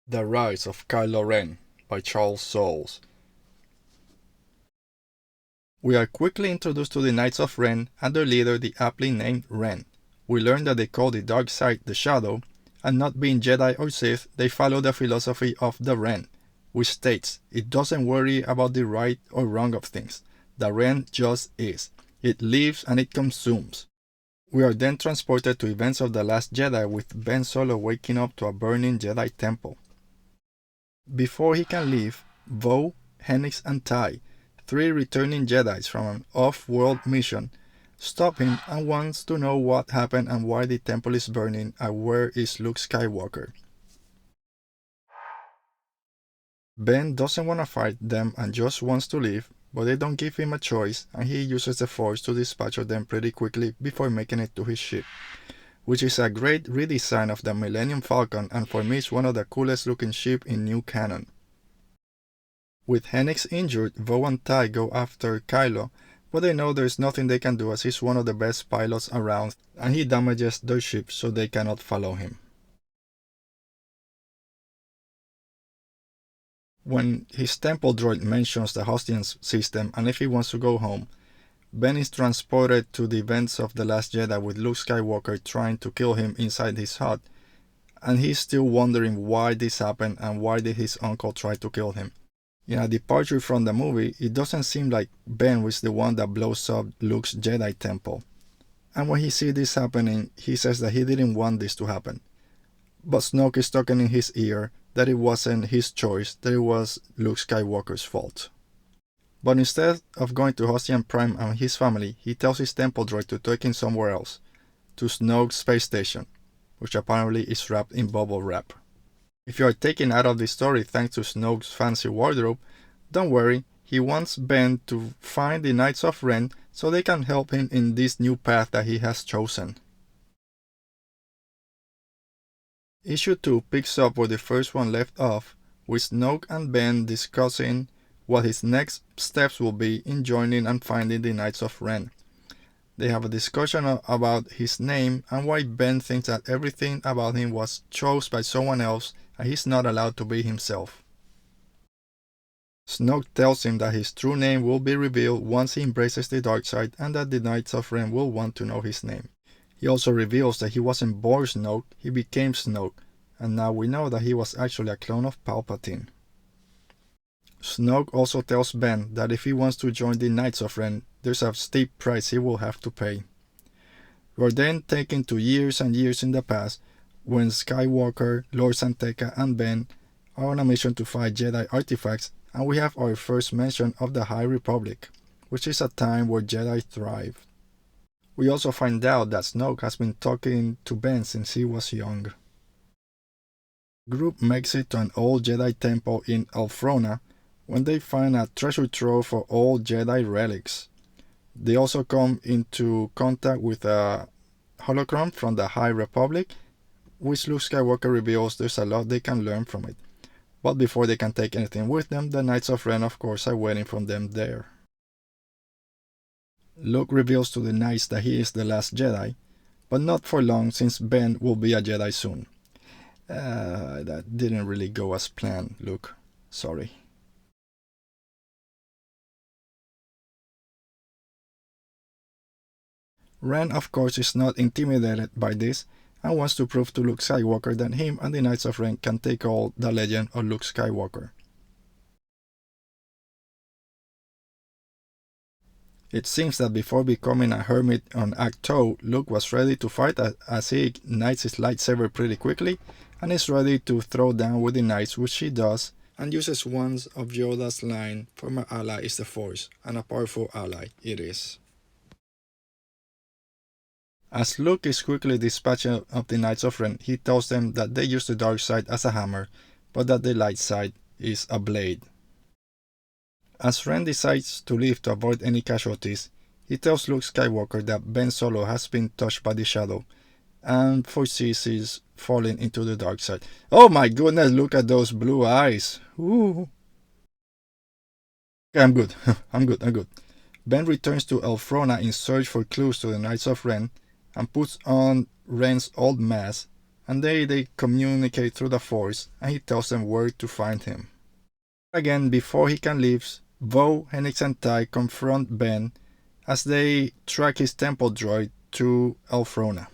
The Rise of Kylo Ren by Charles Soule. We are quickly introduced to the Knights of Ren and their leader, the aptly named Ren. We learn that they call the dark side the Shadow, and not being Jedi or Sith, they follow the philosophy of the Ren, which states it doesn't worry about the right or wrong of things. The Ren just is. It lives and it consumes. We are then transported to events of The Last Jedi with Ben Solo waking up to a burning Jedi temple. Before he can leave, Vo, Hennix, and Tai, three returning Jedis from an off-world mission, stop him and wants to know what happened and why the temple is burning and where is Luke Skywalker. Ben doesn't want to fight them and just wants to leave, but they don't give him a choice and he uses the Force to dispatch of them pretty quickly before making it to his ship, which is a great redesign of the Millennium Falcon and for me is one of the coolest looking ships in new canon. With Hennix injured, Vo and Tai go after Kylo, but they know there's nothing they can do as he's one of the best pilots around and he damages their ship so they cannot follow him. When his temple droid mentions the Hostian system and if he wants to go home, Ben is transported to the events of The Last Jedi with Luke Skywalker trying to kill him inside his hut, and he's still wondering why this happened and why did his uncle try to kill him. In a departure from the movie, it doesn't seem like Ben was the one that blows up Luke's Jedi temple. And when he sees this happening, he says that he didn't want this to happen. But Snoke is talking in his ear that it wasn't his choice, that it was Luke Skywalker's fault. But instead of going to Hostian Prime and his family, he tells his temple droid to take him somewhere else, to Snoke's space station, which apparently is wrapped in bubble wrap. If you are taken out of the story thanks to Snoke's fancy wardrobe, don't worry, he wants Ben to find the Knights of Ren so they can help him in this new path that he has chosen. Issue 2 picks up where the first one left off, with Snoke and Ben discussing what his next steps will be in joining and finding the Knights of Ren. They have a discussion about his name and why Ben thinks that everything about him was chosen by someone else and he's not allowed to be himself. Snoke tells him that his true name will be revealed once he embraces the dark side and that the Knights of Ren will want to know his name. He also reveals that he wasn't born Snoke, he became Snoke, and now we know that he was actually a clone of Palpatine. Snoke also tells Ben that if he wants to join the Knights of Ren, there's a steep price he will have to pay. We are then taken to years and years in the past, when Skywalker, Lord Santeca and Ben are on a mission to find Jedi artifacts, and we have our first mention of the High Republic, which is a time where Jedi thrive. We also find out that Snoke has been talking to Ben since he was young. The group makes it to an old Jedi temple in Elfrona when they find a treasure trove for old Jedi relics. They also come into contact with a holocron from the High Republic, which Luke Skywalker reveals there's a lot they can learn from it. But before they can take anything with them, the Knights of Ren of course are waiting for them there. Luke reveals to the Knights that he is the last Jedi, but not for long since Ben will be a Jedi soon. That didn't really go as planned, Luke. Sorry. Ren of course is not intimidated by this and wants to prove to Luke Skywalker that him and the Knights of Ren can take all the legend of Luke Skywalker. It seems that before becoming a hermit on Ahch-To, Luke was ready to fight as he ignites his lightsaber pretty quickly and is ready to throw down with the Knights, which he does, and uses one of Yoda's line, "For my ally is the Force," and a powerful ally it is. As Luke is quickly dispatching of the Knights of Ren, he tells them that they use the dark side as a hammer, but that the light side is a blade. As Ren decides to leave to avoid any casualties, he tells Luke Skywalker that Ben Solo has been touched by the Shadow, and foresees his falling into the dark side. Oh my goodness, look at those blue eyes! Ooh. Okay, I'm good. I'm good. Ben returns to Elfrona in search for clues to the Knights of Ren, and puts on Ren's old mask, and they communicate through the Force, and he tells them where to find him. Again, before he can leave, Vo, Henix and Tai confront Ben as they track his temple droid to Elfrona.